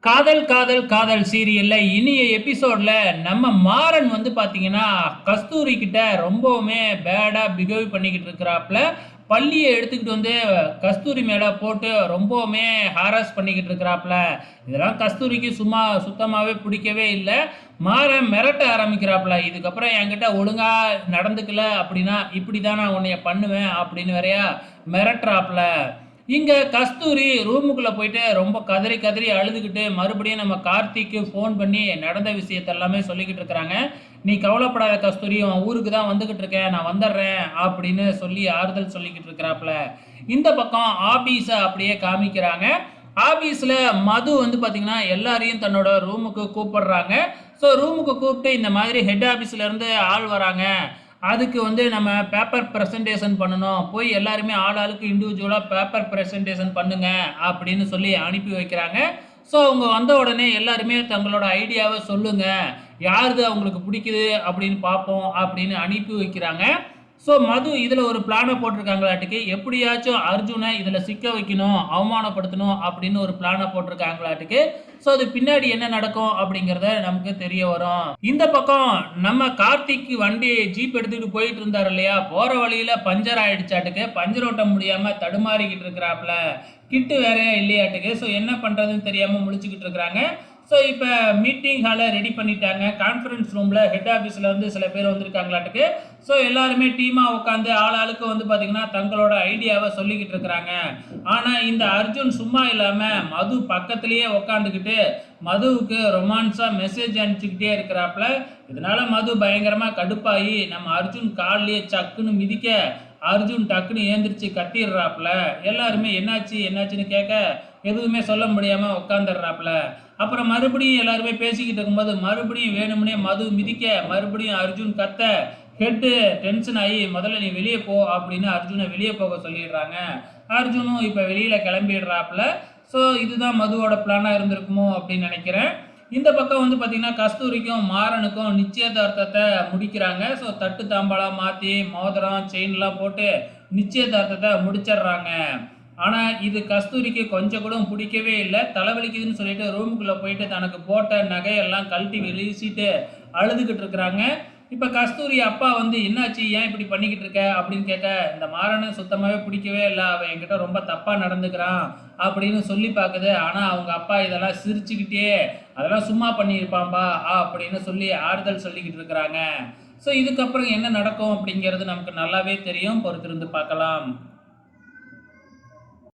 காதல் காதல் காதல் சீரியல்ல இனிய எபிசோட்ல நம்ம மாறன் வந்து பாத்தீங்கன்னா கஸ்தூரி கிட்ட ரொம்பவுமே பேடா பிஹேவ் பண்ணிக்கிட்டு இருக்கிறாப்ல. பள்ளியை எடுத்துக்கிட்டு வந்து கஸ்தூரி மேல போட்டு ரொம்பவுமே ஹாராஸ் பண்ணிக்கிட்டு இருக்கிறாப்ல. இதெல்லாம் கஸ்தூரிக்கு சும்மா சுத்தமாவே பிடிக்கவே இல்லை. மாறன் மிரட்ட ஆரம்பிக்கிறாப்ல. இதுக்கப்புறம் என்கிட்ட ஒழுங்கா நடந்துக்கல அப்படின்னா இப்படிதான் நான் உன்னைய பண்ணுவேன் அப்படின்னு வேறையா மிரட்டுறாப்ல. இங்க கஸ்தூரி ரூமுக்குள்ள போயிட்டு ரொம்ப கதறி கதறி அழுதுகிட்டு மறுபடியும் நம்ம கார்த்திக்கு ஃபோன் பண்ணி நடந்த விஷயத்த எல்லாமே சொல்லிக்கிட்டு இருக்கிறாங்க. நீ கவலைப்படாத கஸ்தூரி, உன் ஊருக்கு தான் வந்துகிட்டு இருக்கேன், நான் வந்துடுறேன் அப்படின்னு சொல்லி ஆறுதல் சொல்லிக்கிட்டு இருக்கிறாப்ல. இந்த பக்கம் ஆபீஸ அப்படியே காமிக்கிறாங்க. ஆபீஸ்ல மது வந்து பாத்தீங்கன்னா எல்லாரையும் தன்னோட ரூமுக்கு கூப்பிடுறாங்க. ஸோ ரூமுக்கு கூப்பிட்டு இந்த மாதிரி ஹெட் ஆபீஸ்ல இருந்து ஆள் வராங்க, அதுக்கு வந்து நம்ம பேப்பர் ப்ரெசன்டேஷன் பண்ணணும், போய் எல்லாருமே ஆள் ஆளுக்கு இண்டிவிஜுவலாக பேப்பர் ப்ரெசன்டேஷன் பண்ணுங்க அப்படின்னு சொல்லி அனுப்பி வைக்கிறாங்க. ஸோ அவங்க வந்த உடனே எல்லாருமே தங்களோட ஐடியாவை சொல்லுங்க, யாருது அவங்களுக்கு பிடிக்குது அப்படின்னு பார்ப்போம் அப்படின்னு அனுப்பி வைக்கிறாங்க. ஸோ மது இதில் ஒரு பிளானை போட்டிருக்காங்களாட்டுக்கு, எப்படியாச்சும் அர்ஜுனை இதில் சிக்க வைக்கணும், அவமானப்படுத்தணும் அப்படின்னு ஒரு பிளானை போட்டிருக்காங்களாட்டுக்கு. ஸோ அது பின்னாடி என்ன நடக்கும் அப்படிங்கிறத நமக்கு தெரிய வரும். இந்த பக்கம் நம்ம கார்த்திக் வண்டி ஜீப் எடுத்துக்கிட்டு போயிட்டு இருந்தார் இல்லையா, போற வழியில பஞ்சர் ஆயிடுச்சாட்டுக்கு, பஞ்சர் ஓட்ட முடியாம தடுமாறிக்கிட்டு இருக்கிறாப்ல. கிட்டு வேறையா இல்லையாட்டுக்கு. ஸோ என்ன பண்றதுன்னு தெரியாம முழிச்சுக்கிட்டு இருக்கிறாங்க. ஸோ இப்போ மீட்டிங் ஹாலை ரெடி பண்ணிட்டாங்க. கான்ஃபரன்ஸ் ரூமில் ஹெட் ஆஃபீஸில் வந்து சில பேர் வந்திருக்காங்களாட்டுக்கு. ஸோ எல்லாருமே டீமாக உட்காந்து ஆள் ஆளுக்கு வந்து பார்த்தீங்கன்னா தங்களோட ஐடியாவை சொல்லிக்கிட்டு இருக்கிறாங்க. ஆனால் இந்த அர்ஜுன் சும்மா இல்லாமல் மது பக்கத்துலேயே உட்காந்துக்கிட்டு மதுவுக்கு ரொமான்ஸாக மெசேஜ் அனுப்பிச்சிக்கிட்டே இருக்கிறாப்புல. இதனால மது பயங்கரமாக கடுப்பாகி நம்ம அர்ஜுன் காலிலேயே சக்குன்னு மிதிக்க அர்ஜுன் டக்குன்னு ஏந்திரிச்சு கத்திடுறாப்புல. எல்லாருமே என்னாச்சு என்னாச்சுன்னு கேட்க எதுவுமே சொல்ல முடியாமல் உட்காந்துடுறாப்புல. அப்புறம் மறுபடியும் எல்லாருமே பேசிக்கிட்டு இருக்கும்போது மறுபடியும் வேணும்னே மது மிதிக்க மறுபடியும் அர்ஜுன் கத்த ஹெட்டு டென்ஷன் ஆகி முதல்ல நீ வெளியே போ அப்படின்னு அர்ஜுனை வெளியே போக சொல்லிடுறாங்க. அர்ஜுனும் இப்போ வெளியில் கிளம்பிடுறாப்புல. ஸோ இதுதான் மதுவோட பிளானாக இருந்திருக்குமோ அப்படின்னு நினைக்கிறேன். இந்த பக்கம் வந்து பார்த்தீங்கன்னா கஸ்தூரிக்கும் மாறனுக்கும் நிச்சயதார்த்தத்தை முடிக்கிறாங்க. ஸோ தட்டு தாம்பாலாம் மாற்றி மோதிரம் செயின்லாம் போட்டு நிச்சயதார்த்தத்தை முடிச்சிடுறாங்க. ஆனால் இது கஸ்தூரிக்கு கொஞ்சம் கூட பிடிக்கவே இல்லை. தலைவலிக்குதுன்னு சொல்லிட்டு ரூமுக்குள்ளே போயிட்டு தனக்கு போட்ட நகையெல்லாம் கழட்டி வீசிட்டு அழுதுகிட்டு இருக்கிறாங்க. இப்போ கஸ்தூரி அப்பா வந்து என்னாச்சு, ஏன் இப்படி பண்ணிக்கிட்டு இருக்க அப்படின்னு கேட்க, இந்த மாறனை சுத்தமாகவே பிடிக்கவே இல்லை, அவன் என்கிட்ட ரொம்ப தப்பாக நடந்துக்கிறான் அப்படின்னு சொல்லி பார்க்குது. ஆனால் அவங்க அப்பா இதெல்லாம் சிரிச்சுக்கிட்டே அதெல்லாம் சும்மா பண்ணியிருப்பான்பா அப்படின்னு சொல்லி ஆறுதல் சொல்லிக்கிட்டு இருக்கிறாங்க. ஸோ இதுக்கப்புறம் என்ன நடக்கும் அப்படிங்கிறது நமக்கு நல்லாவே தெரியும். பொறுத்திருந்து பார்க்கலாம்.